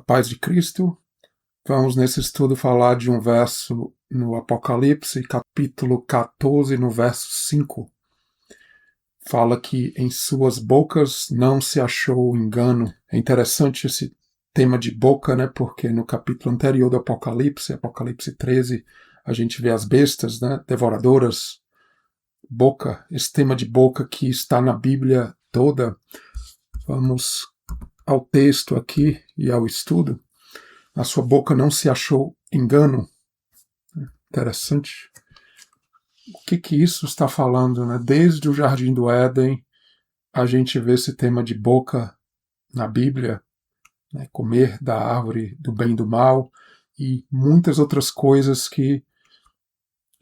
Paz de Cristo. Vamos nesse estudo falar de um verso no Apocalipse, capítulo 14, no verso 5. Fala que em suas bocas não se achou engano. É interessante esse tema de boca, né? Porque no capítulo anterior do Apocalipse, Apocalipse 13, a gente vê as bestas, né? Devoradoras. Boca, esse tema de boca que está na Bíblia toda. Vamos ao texto aqui e ao estudo. Na sua boca não se achou engano. Interessante. O que isso está falando, né? Desde o Jardim do Éden, a gente vê esse tema de boca na Bíblia, né? Comer da árvore do bem e do mal, e muitas outras coisas que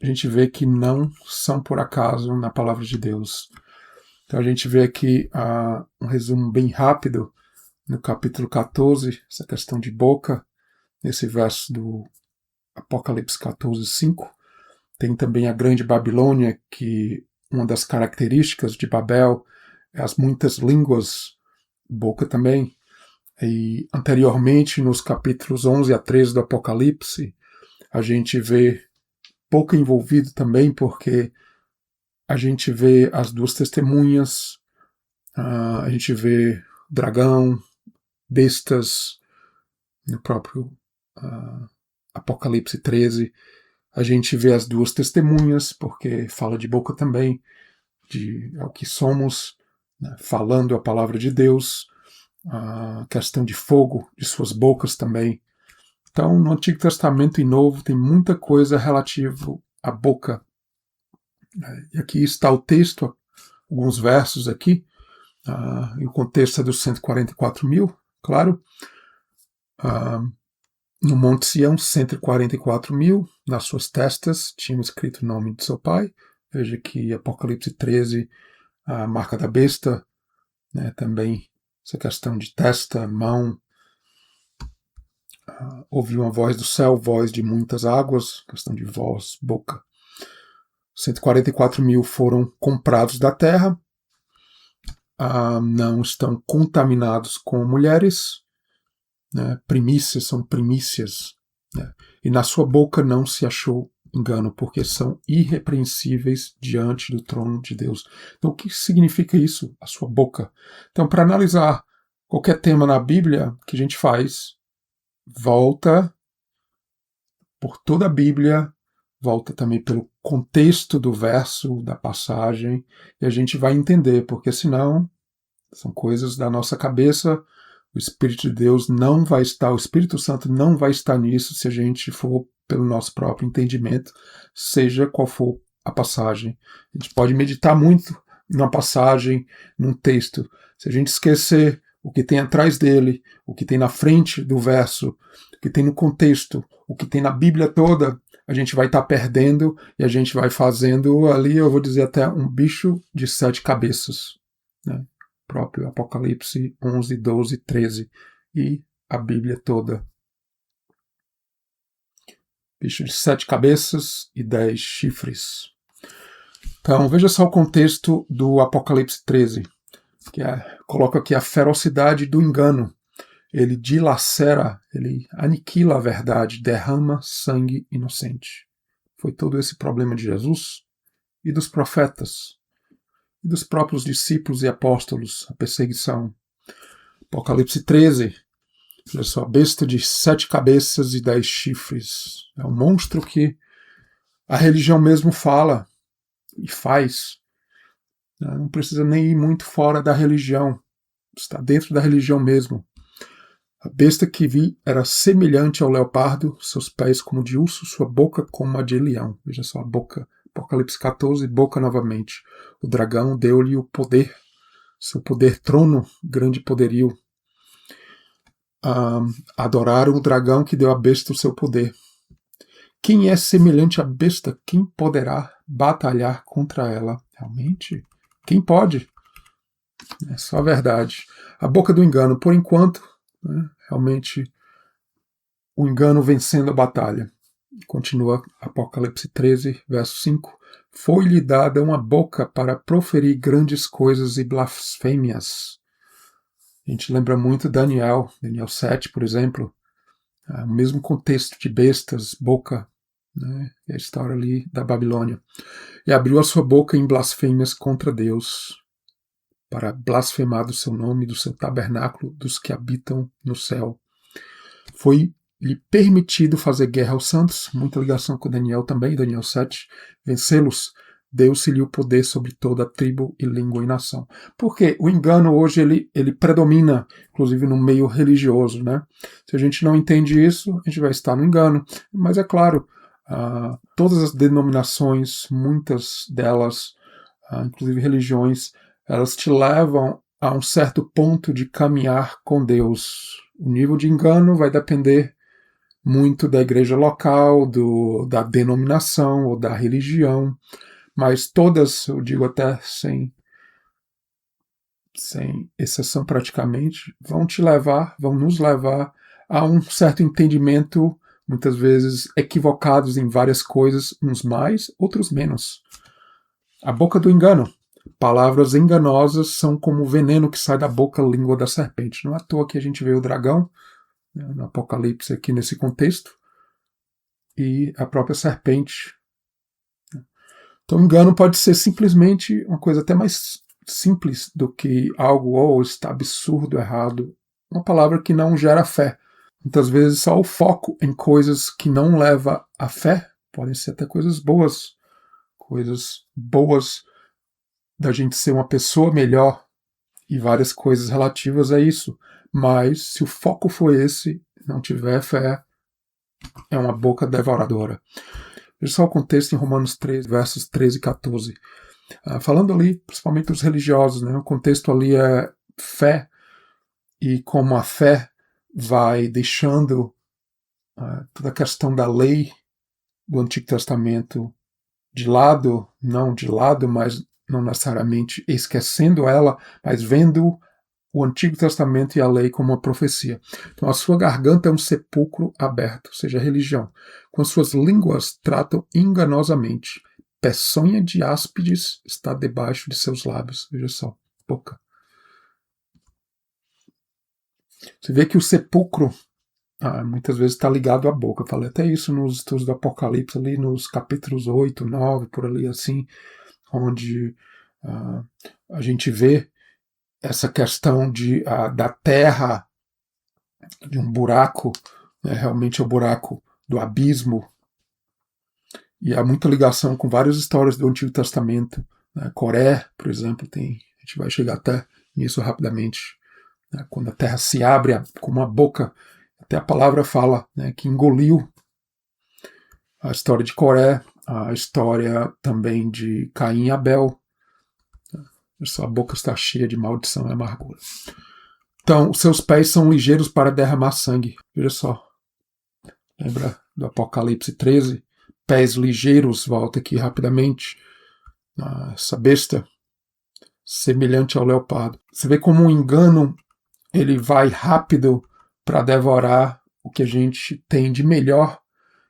a gente vê que não são por acaso na palavra de Deus. Então a gente vê aqui um resumo bem rápido no capítulo 14, essa questão de boca, nesse verso do Apocalipse 14, 5. Tem também a Grande Babilônia, que uma das características de Babel é as muitas línguas, boca também. E anteriormente, nos capítulos 11 a 13 do Apocalipse, a gente vê pouco envolvido também, porque a gente vê as duas testemunhas, a gente vê dragão, bestas, no próprio Apocalipse 13, a gente vê as duas testemunhas, porque fala de boca também, de o que somos, né, falando a palavra de Deus, a questão de fogo, de suas bocas também. Então, no Antigo Testamento e Novo, tem muita coisa relativa à boca. E aqui está o texto, alguns versos aqui, e o contexto é dos 144 mil, claro. No Monte Sião, 144 mil, nas suas testas tinham escrito o nome de seu pai. Veja que Apocalipse 13, a marca da besta, né, também essa questão de testa, mão. Ouviu uma voz do céu, voz de muitas águas, questão de voz, boca. 144 mil foram comprados da terra, não estão contaminados com mulheres, né, primícias são primícias, né, e na sua boca não se achou engano, porque são irrepreensíveis diante do trono de Deus. Então, o que significa isso, a sua boca? Então, para analisar qualquer tema na Bíblia, o que a gente faz, volta por toda a Bíblia, volta também pelo contexto do verso, da passagem, e a gente vai entender, porque senão são coisas da nossa cabeça. O Espírito de Deus não vai estar, o Espírito Santo não vai estar nisso se a gente for pelo nosso próprio entendimento, seja qual for a passagem. A gente pode meditar muito numa passagem, num texto. Se a gente esquecer o que tem atrás dele, o que tem na frente do verso, o que tem no contexto, o que tem na Bíblia toda, a gente vai estar perdendo e a gente vai fazendo ali, eu vou dizer até um bicho de 7 cabeças, né? Próprio Apocalipse 11, 12, 13 e a Bíblia toda. Bicho de 7 cabeças e 10 chifres. Então, veja só o contexto do Apocalipse 13, que coloca aqui a ferocidade do engano. Ele dilacera, ele aniquila a verdade, derrama sangue inocente. Foi todo esse problema de Jesus e dos profetas, e dos próprios discípulos e apóstolos, a perseguição. Apocalipse 13, olha só, besta de 7 cabeças e 10 chifres. É um monstro que a religião mesmo fala e faz. Não precisa nem ir muito fora da religião, está dentro da religião mesmo. A besta que vi era semelhante ao leopardo, seus pés como de urso, sua boca como a de leão. Veja só a boca. Apocalipse 14, boca novamente. O dragão deu-lhe o poder, seu poder trono, grande poderio. Adoraram o dragão que deu à besta o seu poder. Quem é semelhante à besta? Quem poderá batalhar contra ela? Realmente? Quem pode? É só a verdade. A boca do engano, por enquanto, né, realmente o engano vencendo a batalha. Continua Apocalipse 13, verso 5. Foi-lhe dada uma boca para proferir grandes coisas e blasfêmias. A gente lembra muito Daniel 7, por exemplo, o mesmo contexto de bestas, boca, né? É a história ali da Babilônia. E abriu a sua boca em blasfêmias contra Deus, para blasfemar do seu nome, do seu tabernáculo, dos que habitam no céu. Foi-lhe permitido fazer guerra aos santos, muita ligação com Daniel também, Daniel 7, vencê-los, deu-se-lhe o poder sobre toda tribo e língua e nação. Porque o engano hoje ele predomina, inclusive no meio religioso, né? Se a gente não entende isso, a gente vai estar no engano. Mas é claro, todas as denominações, muitas delas, inclusive religiões, elas te levam a um certo ponto de caminhar com Deus. O nível de engano vai depender muito da igreja local, da denominação ou da religião, mas todas, eu digo até sem exceção praticamente, vão nos levar a um certo entendimento, muitas vezes equivocados em várias coisas, uns mais, outros menos. A boca do engano. Palavras enganosas são como o veneno que sai da boca, língua da serpente. Não é à toa que a gente vê o dragão, né, no Apocalipse aqui nesse contexto, e a própria serpente. Então, o engano pode ser simplesmente uma coisa até mais simples do que algo está absurdo, errado. Uma palavra que não gera fé. Muitas vezes só o foco em coisas que não leva à fé, podem ser até coisas boas da gente ser uma pessoa melhor e várias coisas relativas a isso. Mas se o foco for esse, não tiver fé, é uma boca devoradora. Veja só o contexto em Romanos 3, versos 13 e 14. Falando ali, principalmente dos religiosos, né? O contexto ali é fé, e como a fé vai deixando toda a questão da lei do Antigo Testamento de lado, não de lado, mas não necessariamente esquecendo ela, mas vendo o Antigo Testamento e a lei como uma profecia. Então a sua garganta é um sepulcro aberto, ou seja, a religião. Com suas línguas tratam enganosamente. Peçonha de áspides está debaixo de seus lábios. Veja só, boca. Você vê que o sepulcro muitas vezes está ligado à boca. Eu falei até isso nos estudos do Apocalipse, ali nos capítulos 8, 9, por ali assim, onde a gente vê essa questão da terra, de um buraco, né, realmente é o buraco do abismo, e há muita ligação com várias histórias do Antigo Testamento. Né? Coré, por exemplo, a gente vai chegar até nisso rapidamente, né? Quando a terra se abre com uma boca, até a palavra fala, né, que engoliu. A história de Coré, a história também de Caim e Abel. Sua boca está cheia de maldição e amargura. Então, os seus pés são ligeiros para derramar sangue. Veja só. Lembra do Apocalipse 13? Pés ligeiros, volta aqui rapidamente. Essa besta, semelhante ao leopardo. Você vê como o engano ele vai rápido para devorar o que a gente tem de melhor,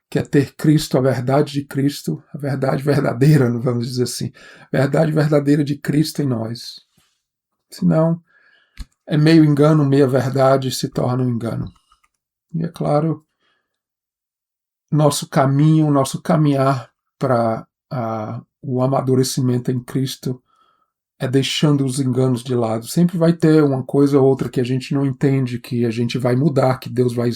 que é ter Cristo, a verdade de Cristo, a verdade verdadeira, não vamos dizer assim, a verdade verdadeira de Cristo em nós. Senão, é meio engano, meia verdade se torna um engano. E é claro, nosso caminho, nosso caminhar para o amadurecimento em Cristo é deixando os enganos de lado. Sempre vai ter uma coisa ou outra que a gente não entende, que a gente vai mudar, que Deus vai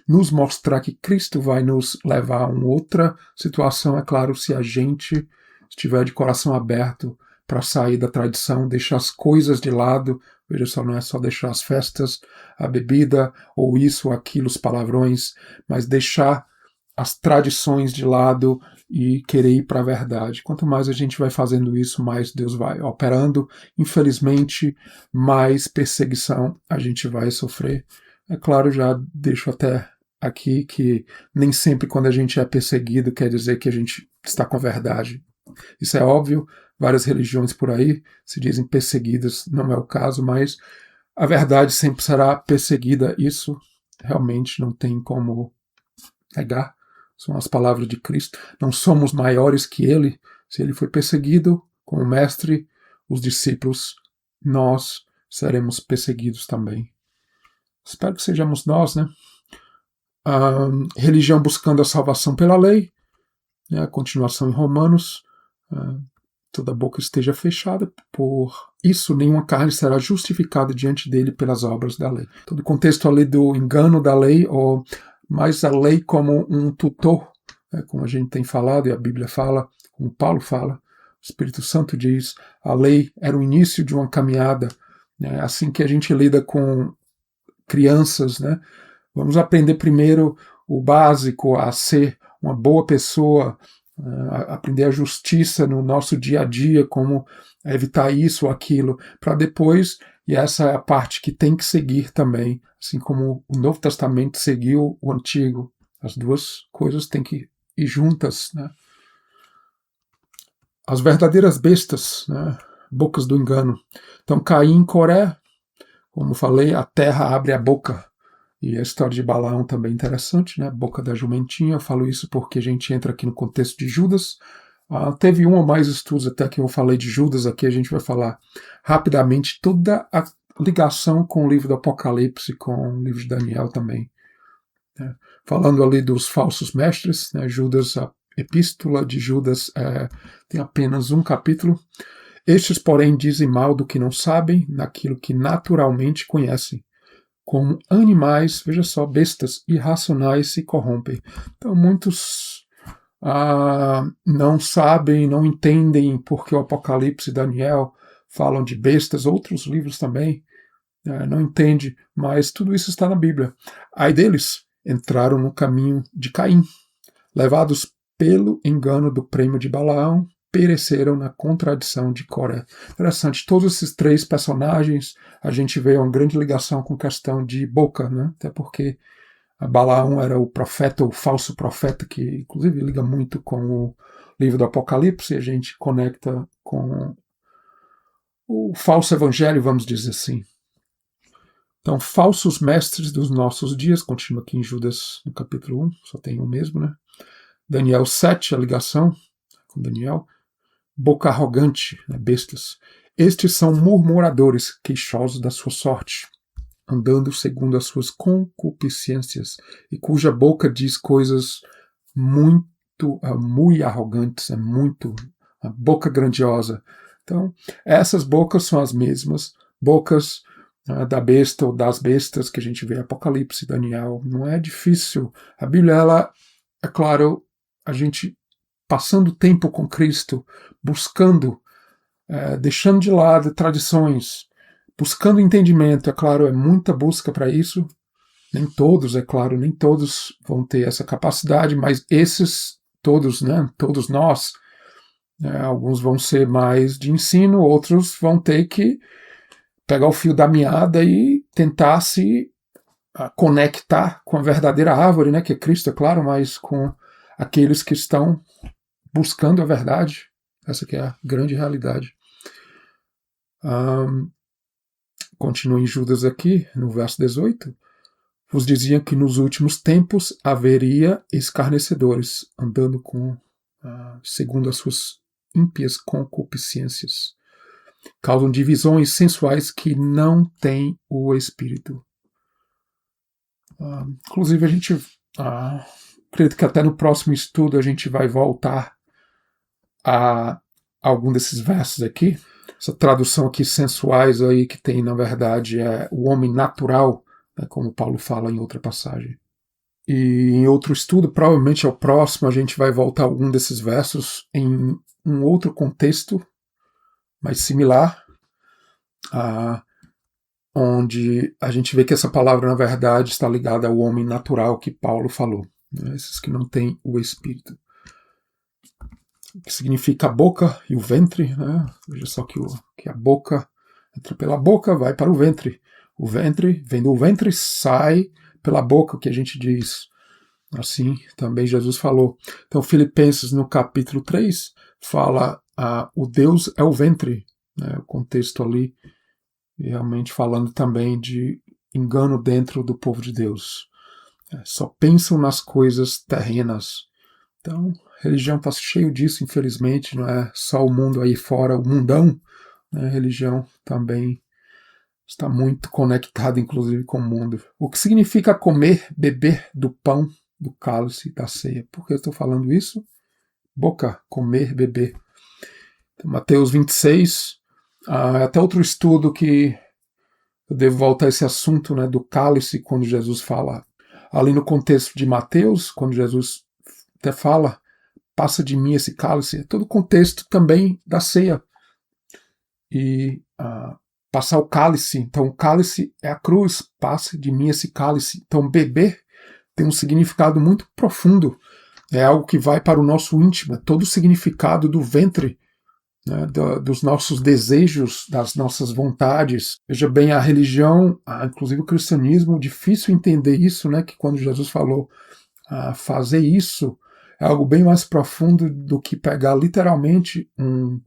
nos mostrar, que Cristo vai nos levar a uma outra situação, é claro, se a gente estiver de coração aberto para sair da tradição, deixar as coisas de lado. Veja só, não é só deixar as festas, a bebida, ou isso ou aquilo, os palavrões, mas deixar as tradições de lado e querer ir para a verdade. Quanto mais a gente vai fazendo isso, mais Deus vai operando. Infelizmente, mais perseguição a gente vai sofrer. É claro, já deixo até aqui que nem sempre quando a gente é perseguido quer dizer que a gente está com a verdade. Isso é óbvio, várias religiões por aí se dizem perseguidas, não é o caso, mas a verdade sempre será perseguida. Isso realmente não tem como negar. São as palavras de Cristo. Não somos maiores que ele. Se ele foi perseguido como mestre, os discípulos, nós seremos perseguidos também. Espero que sejamos nós, né? A religião buscando a salvação pela lei, né? A continuação em Romanos, toda boca esteja fechada, por isso nenhuma carne será justificada diante dele pelas obras da lei. Todo o contexto ali do engano da lei, ou mais a lei como um tutor, né? Como a gente tem falado e a Bíblia fala, como Paulo fala, o Espírito Santo diz, a lei era o início de uma caminhada, né? Assim que a gente lida com crianças, né? Vamos aprender primeiro o básico, a ser uma boa pessoa, a aprender a justiça no nosso dia a dia, como evitar isso ou aquilo, para depois, e essa é a parte que tem que seguir também, assim como o Novo Testamento seguiu o Antigo, as duas coisas têm que ir juntas, né? As verdadeiras bestas, né? Bocas do engano. Então, Caim e Coré, como falei, a terra abre a boca. E a história de Balaão também é interessante, né? Boca da jumentinha. Eu falo isso porque a gente entra aqui no contexto de Judas. Teve um ou mais estudos até que eu falei de Judas aqui. A gente vai falar rapidamente toda a ligação com o livro do Apocalipse, com o livro de Daniel também. Né? Falando ali dos falsos mestres, né? Judas, a epístola de Judas tem apenas um capítulo. Estes, porém, dizem mal do que não sabem, naquilo que naturalmente conhecem. Como animais, veja só, bestas irracionais se corrompem. Então, muitos não sabem, não entendem porque o Apocalipse e Daniel falam de bestas, outros livros também, não entendem, mas tudo isso está na Bíblia. Ai deles, entraram no caminho de Caim, levados pelo engano do prêmio de Balaão, pereceram na contradição de Coré. Interessante, todos esses três personagens, a gente vê uma grande ligação com questão de boca, né? Até porque Balaão era o profeta, o falso profeta, que inclusive liga muito com o livro do Apocalipse, e a gente conecta com o falso evangelho, vamos dizer assim. Então, falsos mestres dos nossos dias, continua aqui em Judas no capítulo 1, só tem um mesmo, né? Daniel 7, a ligação com Daniel. Boca arrogante, né, bestas. Estes são murmuradores, queixosos da sua sorte, andando segundo as suas concupiscências, e cuja boca diz coisas muito arrogantes, muito, a boca grandiosa. Então, essas bocas são as mesmas bocas da besta ou das bestas que a gente vê em Apocalipse, Daniel. Não é difícil. A Bíblia, ela, é claro, a gente passando tempo com Cristo, buscando, deixando de lado tradições, buscando entendimento, é claro, é muita busca para isso. Nem todos, é claro, nem todos vão ter essa capacidade, mas esses todos, né, todos nós, alguns vão ser mais de ensino, outros vão ter que pegar o fio da meada e tentar se conectar com a verdadeira árvore, né, que é Cristo, é claro, mas com aqueles que estão buscando a verdade. Essa que é a grande realidade. Continua em Judas aqui, no verso 18. Vos diziam que nos últimos tempos haveria escarnecedores, andando segundo as suas ímpias concupiscências. Causam divisões sensuais que não têm o Espírito. Inclusive, a gente acredito que até no próximo estudo a gente vai voltar a algum desses versos aqui. Essa tradução aqui, sensuais, aí, que tem, na verdade, é o homem natural, né, como Paulo fala em outra passagem. E em outro estudo, provavelmente é o próximo, a gente vai voltar a algum desses versos em um outro contexto, mais similar, onde a gente vê que essa palavra, na verdade, está ligada ao homem natural que Paulo falou, né, esses que não têm o Espírito. Que significa a boca e o ventre, né? Veja só que a boca entra pela boca, vai para o ventre. O ventre, vem do ventre, sai pela boca, que a gente diz. Assim também Jesus falou. Então, Filipenses, no capítulo 3, fala o Deus é o ventre, né? O contexto ali, realmente falando também de engano dentro do povo de Deus. Só pensam nas coisas terrenas. Então, a religião está cheio disso, infelizmente, não é só o mundo aí fora, o mundão, né? A religião também está muito conectado, inclusive, com o mundo. O que significa comer, beber do pão, do cálice, da ceia? Por que eu estou falando isso? Boca, comer, beber. Então, Mateus 26, até outro estudo que eu devo voltar a esse assunto, né, do cálice, quando Jesus fala, ali no contexto de Mateus, quando Jesus até fala, passa de mim esse cálice, é todo o contexto também da ceia. E passar o cálice, então o cálice é a cruz, passa de mim esse cálice. Então beber tem um significado muito profundo, é algo que vai para o nosso íntimo, é todo o significado do ventre, né, dos nossos desejos, das nossas vontades. Veja bem, a religião, inclusive o cristianismo, difícil entender isso, né, que quando Jesus falou fazer isso, é algo bem mais profundo do que pegar literalmente um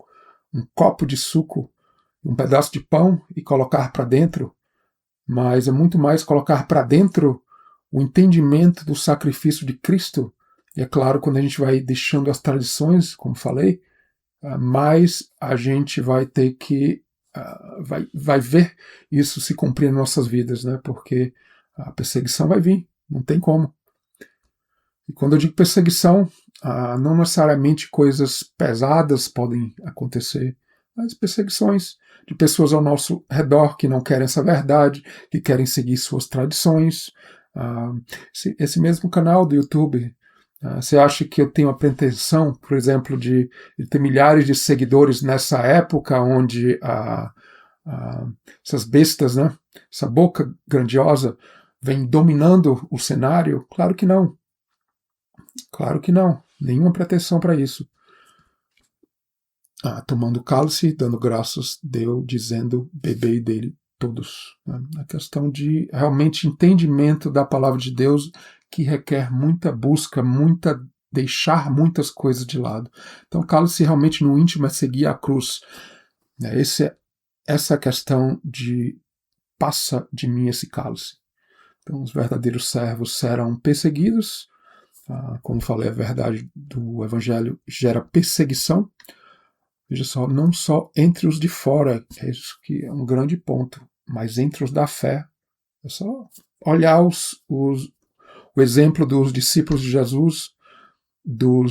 copo de suco, um pedaço de pão e colocar para dentro, mas é muito mais colocar para dentro o entendimento do sacrifício de Cristo. E é claro, quando a gente vai deixando as tradições, como falei, mais a gente vai ter que vai ver isso se cumprir em nossas vidas, né? Porque a perseguição vai vir, não tem como. E quando eu digo perseguição, não necessariamente coisas pesadas podem acontecer, mas perseguições de pessoas ao nosso redor que não querem essa verdade, que querem seguir suas tradições. Esse mesmo canal do YouTube, você acha que eu tenho a pretensão, por exemplo, de ter milhares de seguidores nessa época onde essas bestas, né, essa boca grandiosa, vem dominando o cenário? Claro que não. Claro que não. Nenhuma pretensão para isso. Tomando cálice, dando graças, deu, dizendo, bebei dele todos. A questão de realmente entendimento da palavra de Deus, que requer muita busca, deixar muitas coisas de lado. Então, cálice realmente no íntimo é seguir a cruz. Essa questão de passa de mim esse cálice. Então, os verdadeiros servos serão perseguidos. Como falei, a verdade do Evangelho gera perseguição. Veja só, não só entre os de fora, é isso que é um grande ponto, mas entre os da fé. É só olhar o exemplo dos discípulos de Jesus, do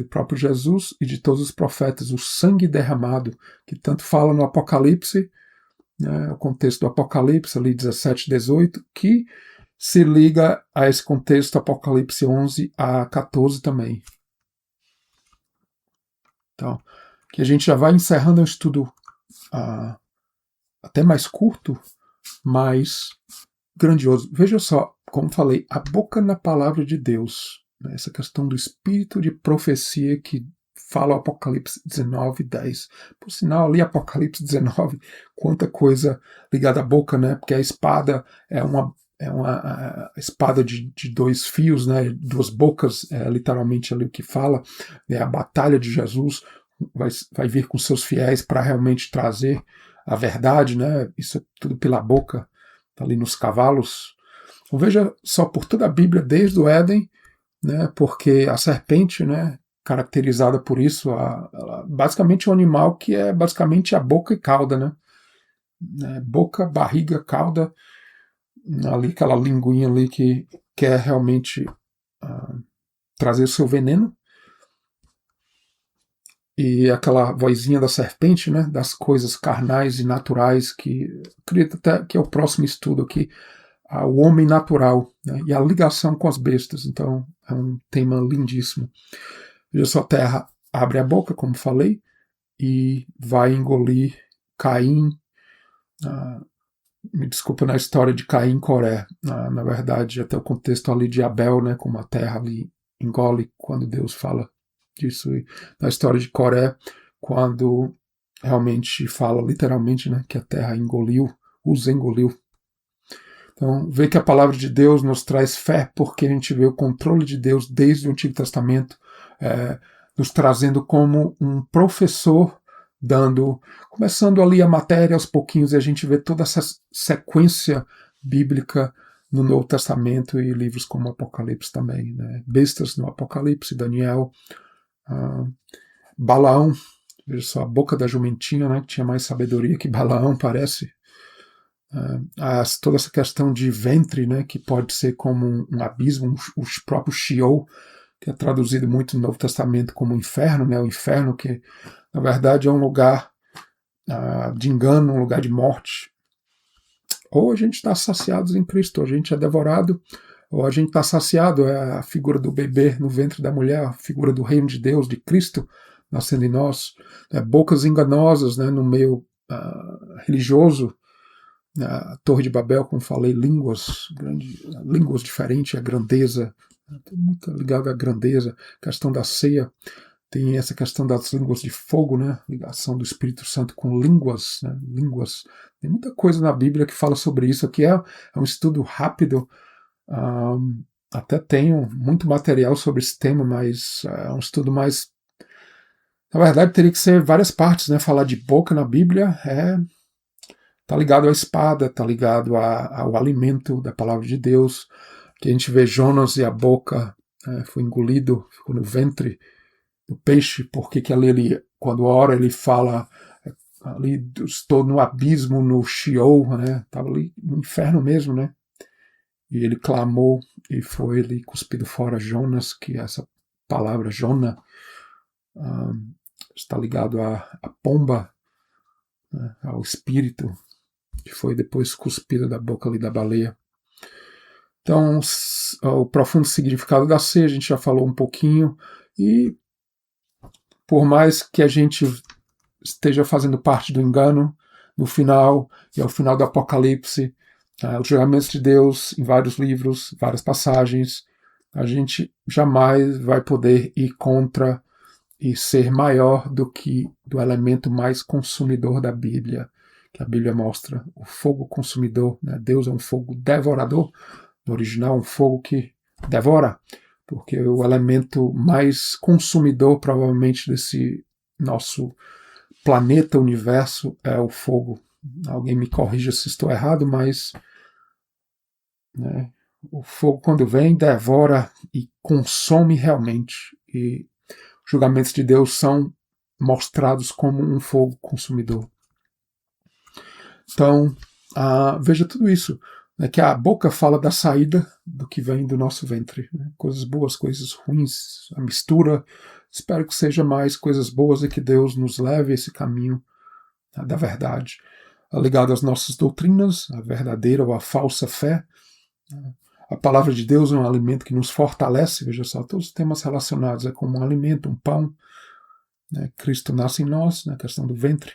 próprio Jesus e de todos os profetas, o sangue derramado, que tanto fala no Apocalipse, né, o contexto do Apocalipse, ali 17, 18, que se liga a esse contexto Apocalipse 11 a 14 também. Então, que a gente já vai encerrando um estudo até mais curto, mas grandioso. Veja só, como falei, a boca na palavra de Deus, né, essa questão do espírito de profecia que fala o Apocalipse 19, 10. Por sinal, ali Apocalipse 19, quanta coisa ligada à boca, né? Porque a espada é uma espada de dois fios, né? Duas bocas, literalmente ali o que fala, a batalha de Jesus vai vir com seus fiéis para realmente trazer a verdade, né? Isso é tudo pela boca, tá ali nos cavalos. Então, veja só, por toda a Bíblia, desde o Éden, né? Porque a serpente, né? Caracterizada por isso, basicamente um animal que é basicamente a boca e cauda, né? Boca, barriga, cauda, ali aquela linguinha ali que quer realmente trazer o seu veneno, e aquela vozinha da serpente, né, das coisas carnais e naturais, que acredito até que é o próximo estudo aqui, o homem natural, né, e a ligação com as bestas. Então é um tema lindíssimo. Veja só, a terra abre a boca, como falei, e vai engolir Caim. Me desculpa, na história de Caim e Coré, na verdade, até o contexto ali de Abel, né, como a terra ali engole quando Deus fala disso. E na história de Coré, quando realmente fala literalmente, né, que a terra os engoliu. Então, vê que a palavra de Deus nos traz fé, porque a gente vê o controle de Deus desde o Antigo Testamento, nos trazendo como um professor, começando ali a matéria aos pouquinhos, e a gente vê toda essa sequência bíblica no Novo Testamento e livros como Apocalipse também, né? Bestas no Apocalipse, Daniel, Balaão. Veja só, a boca da jumentinha, né, que tinha mais sabedoria que Balaão, parece. Toda essa questão de ventre, né, que pode ser como um abismo, o próprio Sheol, que é traduzido muito no Novo Testamento como inferno, né, o inferno que, na verdade, é um lugar de engano, um lugar de morte. Ou a gente está saciado em Cristo, ou a gente é devorado, ou a gente está saciado, é a figura do bebê no ventre da mulher, a figura do reino de Deus, de Cristo, nascendo em nós. Bocas enganosas, né, no meio religioso, a Torre de Babel, como falei, línguas diferentes, a grandeza, tudo muito ligado à grandeza, questão da ceia, tem essa questão das línguas de fogo, né? Ligação do Espírito Santo com línguas, né? Línguas. Tem muita coisa na Bíblia que fala sobre isso. Aqui é um estudo rápido. Até tenho muito material sobre esse tema, mas é um estudo mais. Na verdade, teria que ser várias partes, né? Falar de boca na Bíblia tá ligado à espada, tá ligado ao alimento da palavra de Deus. Que a gente vê Jonas e a boca foi engolido, ficou no ventre do peixe, porque que ali ele, quando ora, ele fala ali, estou no abismo, no Sheol, né? Estava ali no inferno mesmo, né? E ele clamou e foi ali cuspido fora Jonas, que essa palavra Jona está ligado à pomba, né? Ao espírito, que foi depois cuspido da boca ali da baleia. Então, o profundo significado da ceia, a gente já falou um pouquinho, e por mais que a gente esteja fazendo parte do engano, no final, e ao final do Apocalipse, os julgamentos de Deus em vários livros, várias passagens, a gente jamais vai poder ir contra e ser maior do que do elemento mais consumidor da Bíblia, que a Bíblia mostra, o fogo consumidor, né? Deus é um fogo devorador, no original um fogo que devora, porque o elemento mais consumidor provavelmente desse nosso planeta, universo, é o fogo. Alguém me corrija se estou errado, mas né, o fogo quando vem devora e consome realmente, e os julgamentos de Deus são mostrados como um fogo consumidor. Então, veja tudo isso, né, que a boca fala da saída do que vem do nosso ventre, né, coisas boas, coisas ruins, a mistura. Espero que seja mais coisas boas e que Deus nos leve a esse caminho da verdade, ligado às nossas doutrinas, a verdadeira ou a falsa fé. A palavra de Deus é um alimento que nos fortalece, veja só, todos os temas relacionados é como um alimento, um pão. Né? Cristo nasce em nós, na questão do ventre,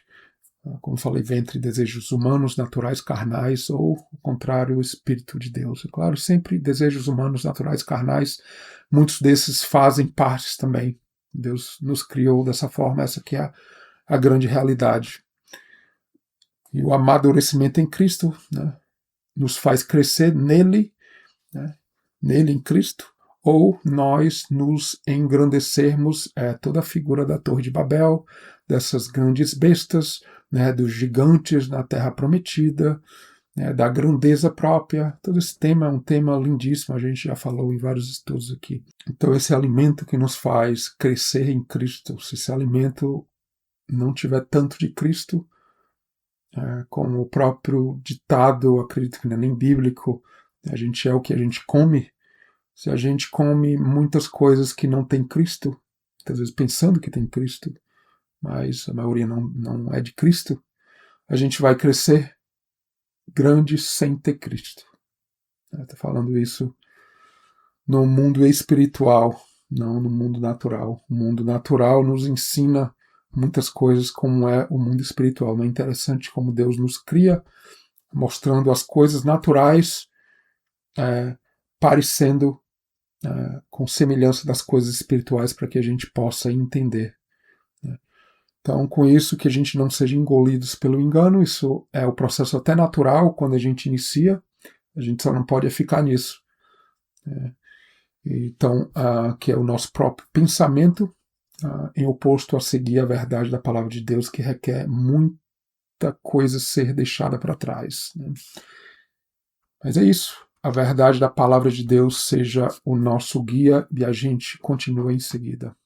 como falei, ventre, desejos humanos, naturais, carnais, ou o contrário, o Espírito de Deus. É claro, sempre desejos humanos, naturais, carnais, muitos desses fazem parte também. Deus nos criou dessa forma, essa que é a grande realidade. E o amadurecimento em Cristo, né, nos faz crescer nele, né, nele em Cristo, ou nós nos engrandecermos, toda a figura da Torre de Babel, dessas grandes bestas, né, dos gigantes na Terra Prometida, né, da grandeza própria. Todo esse tema é um tema lindíssimo, a gente já falou em vários estudos aqui. Então esse alimento que nos faz crescer em Cristo, se esse alimento não tiver tanto de Cristo, como o próprio ditado, acredito que não é nem bíblico, a gente é o que a gente come. Se a gente come muitas coisas que não tem Cristo, às vezes pensando que tem Cristo, mas a maioria não é de Cristo, a gente vai crescer grande sem ter Cristo. Estou falando isso no mundo espiritual, não no mundo natural. O mundo natural nos ensina muitas coisas como é o mundo espiritual. Não é interessante como Deus nos cria, mostrando as coisas naturais parecendo com semelhança das coisas espirituais para que a gente possa entender. Né? Então, com isso, que a gente não seja engolidos pelo engano, isso é o processo até natural quando a gente inicia, a gente só não pode ficar nisso. Então, que é o nosso próprio pensamento, em oposto a seguir a verdade da palavra de Deus, que requer muita coisa ser deixada para trás. Né? Mas é isso. A verdade da palavra de Deus seja o nosso guia e a gente continua em seguida.